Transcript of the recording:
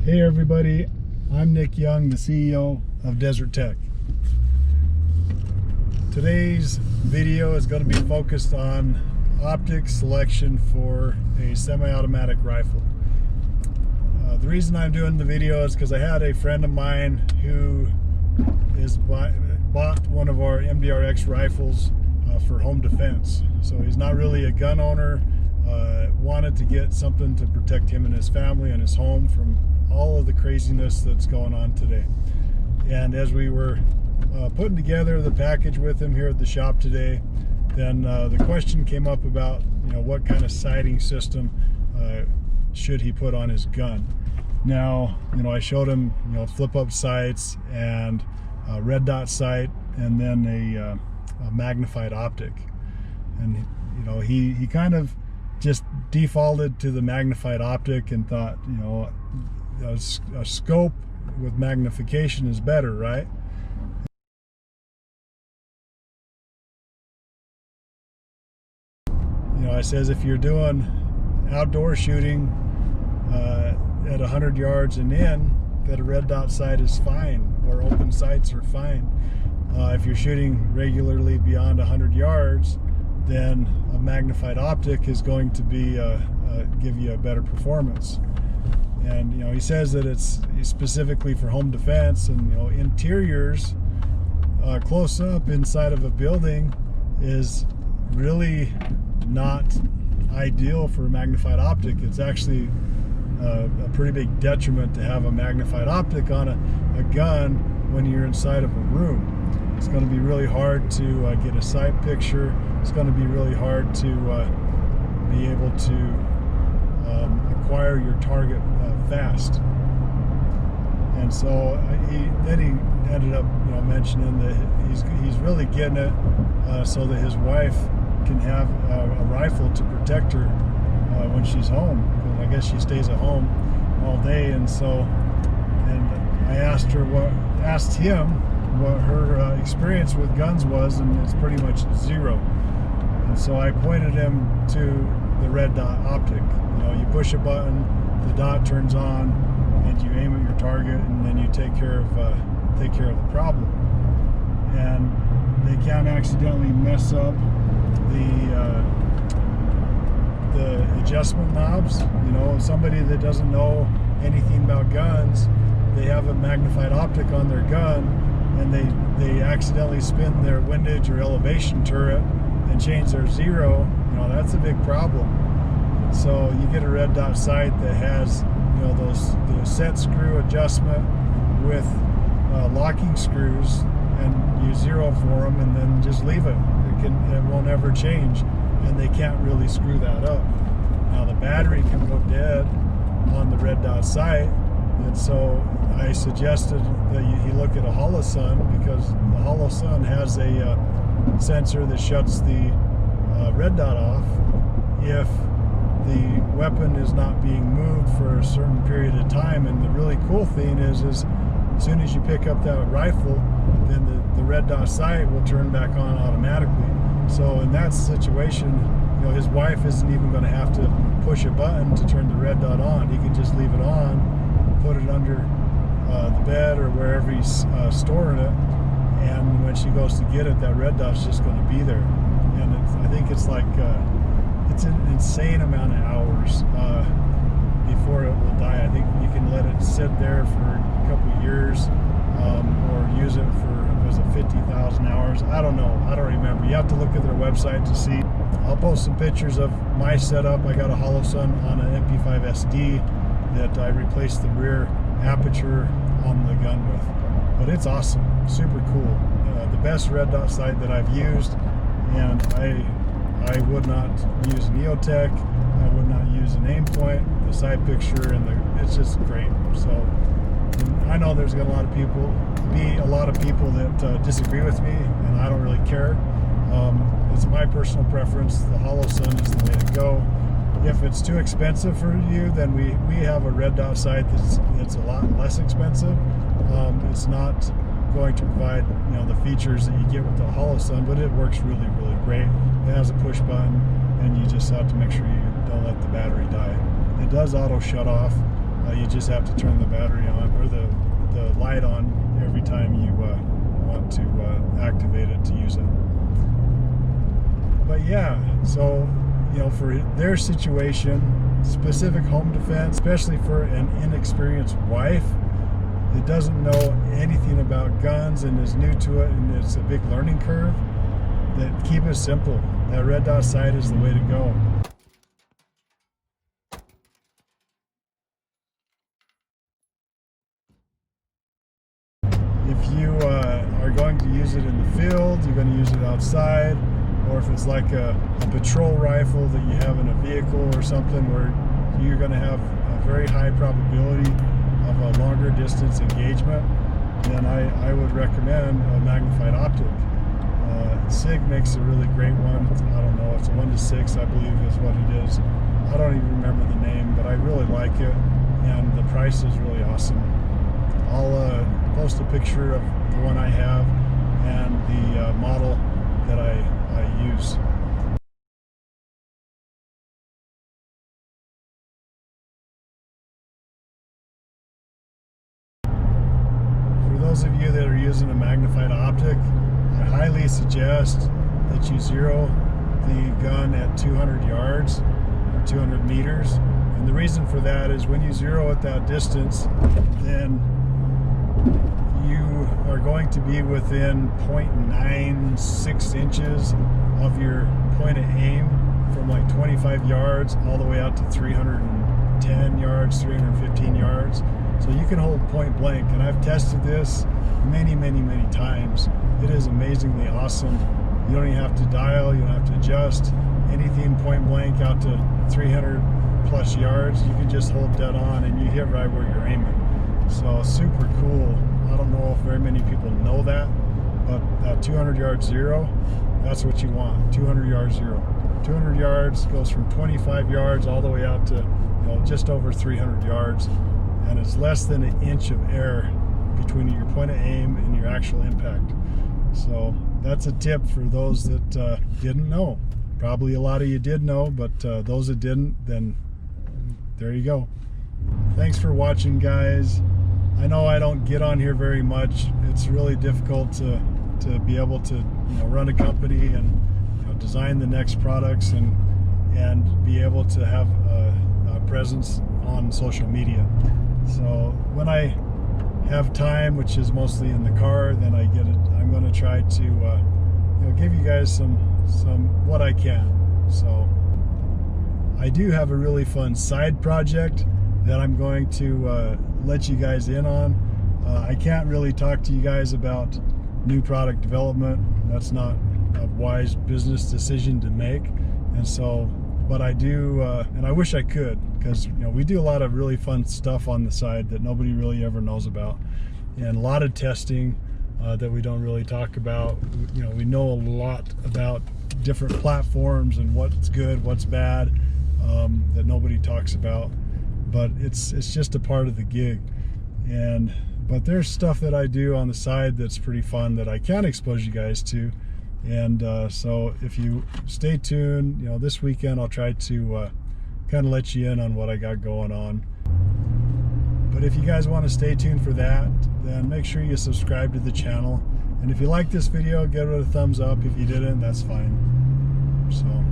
Hey everybody, I'm Nick Young, the CEO of Desert Tech. Today's video is going to be focused on optic selection for a semi-automatic rifle. The reason I'm doing the video is because I had a friend of mine who bought one of our MDRX rifles for home defense. So he's not really a gun owner, wanted to get something to protect him and his family and his home from all of the craziness that's going on today. And as we were putting together the package with him here at the shop today, then the question came up about, what kind of sighting system should he put on his gun. Now, I showed him, flip up sights and red dot sight, and then a magnified optic. And he kind of just defaulted to the magnified optic and thought, a scope with magnification is better, right? I says if you're doing outdoor shooting at 100 yards and in, that a red dot sight is fine, or open sights are fine. If you're shooting regularly beyond 100 yards, then a magnified optic is going to be give you a better performance. And he says that it's specifically for home defense, and interiors close up inside of a building is really not ideal for a magnified optic. It's actually a pretty big detriment to have a magnified optic on a gun when you're inside of a room. It's going to be really hard to get a sight picture. It's going to be really hard to be able to acquire your target fast. And so he ended up mentioning that he's really getting it so that his wife can have a rifle to protect her when she's home. I guess she stays at home all day, and I asked him what her experience with guns was, and it's pretty much zero. And so I pointed him to the red dot optic. You push a button, the dot turns on, and you aim at your target, and then you take care of the problem. And they can't accidentally mess up the adjustment knobs. Somebody that doesn't know anything about guns, they have a magnified optic on their gun, and they accidentally spin their windage or elevation turret and change their zero. That's a big problem. So you get a red dot sight that has those set screw adjustment with locking screws, and you zero for them and then just leave it. It won't ever change, and they can't really screw that up. Now the battery can go dead on the red dot sight, and so I suggested that he look at a Holosun, because the Holosun has a sensor that shuts the red dot off if the weapon is not being moved for a certain period of time. And the really cool thing is as soon as you pick up that rifle, then the red dot sight will turn back on automatically. So in that situation, his wife isn't even going to have to push a button to turn the red dot on. He can just leave it on, put it under the bed or wherever he's storing it, and when she goes to get it, that red dot's just going to be there. And I think it's like it's an insane amount of hours before it will die. I think you can let it sit there for a couple of years, or use it for, was it 50,000 hours? I don't know. I don't remember. You have to look at their website to see. I'll post some pictures of my setup. I got a Holosun on an MP5 SD that I replaced the rear aperture on the gun with. But it's awesome. Super cool. The best red dot sight that I've used, and I would not use an EOTech. I would not use an aim point. The sight picture and it's just great. So I know there's going to be a lot of people that disagree with me, and I don't really care. It's my personal preference. The Holosun is the way to go. If it's too expensive for you, then we have a red dot sight that's a lot less expensive. It's not going to provide the features that you get with the Holosun, but it works really, really great. It has a push button, and you just have to make sure you don't let the battery die. It does auto shut off, You just have to turn the battery on, or the light on, every time you want to activate it to use it. But yeah, so for their situation, specific home defense, especially for an inexperienced wife that doesn't know anything about guns and is new to it, and it's a big learning curve, that keep it simple. That red dot sight is the way to go. If you are going to use it in the field, you're going to use it outside, or if it's like a patrol rifle that you have in a vehicle or something where you're going to have a very high probability of a longer distance engagement, then I would recommend a Magnified Optic. SIG makes a really great one. I don't know, it's a 1:6, I believe is what it is. I don't even remember the name, but I really like it, and the price is really awesome. I'll post a picture of the one I have and the model that I use. For those of you that are using a Magnified Optic, I highly suggest that you zero the gun at 200 yards or 200 meters. And the reason for that is when you zero at that distance, then you are going to be within 0.96 inches of your point of aim from like 25 yards all the way out to 310 yards, 315 yards. So you can hold point blank, and I've tested this many times. It is amazingly awesome. You don't even have to dial, you don't have to adjust anything. Point blank out to 300 plus yards, you can just hold dead on and you hit right where you're aiming. So super cool. I don't know if very many people know that, but that 200 yard zero, that's what you want. 200 yard zero. 200 yards goes from 25 yards all the way out to just over 300 yards, and it's less than an inch of air between your point of aim and your actual impact. So that's a tip for those that didn't know. Probably a lot of you did know, but those that didn't, then there you go. Thanks for watching, guys. I know I don't get on here very much. It's really difficult to be able to run a company and design the next products and be able to have a presence on social media. So when I have time, which is mostly in the car, then I'm going to try to give you guys some what I can. So I do have a really fun side project that I'm going to let you guys in on. I can't really talk to you guys about new product development. That's not a wise business decision to make, and so, but I do, and I wish I could, because we do a lot of really fun stuff on the side that nobody really ever knows about, and a lot of testing that we don't really talk about. We know a lot about different platforms and what's good, what's bad, that nobody talks about, but it's just a part of the gig. But there's stuff that I do on the side that's pretty fun that I can expose you guys to. And so if you stay tuned, this weekend I'll try to kind of let you in on what I got going on. But if you guys want to stay tuned for that, then make sure you subscribe to the channel. And if you like this video, give it a thumbs up. If you didn't, that's fine. So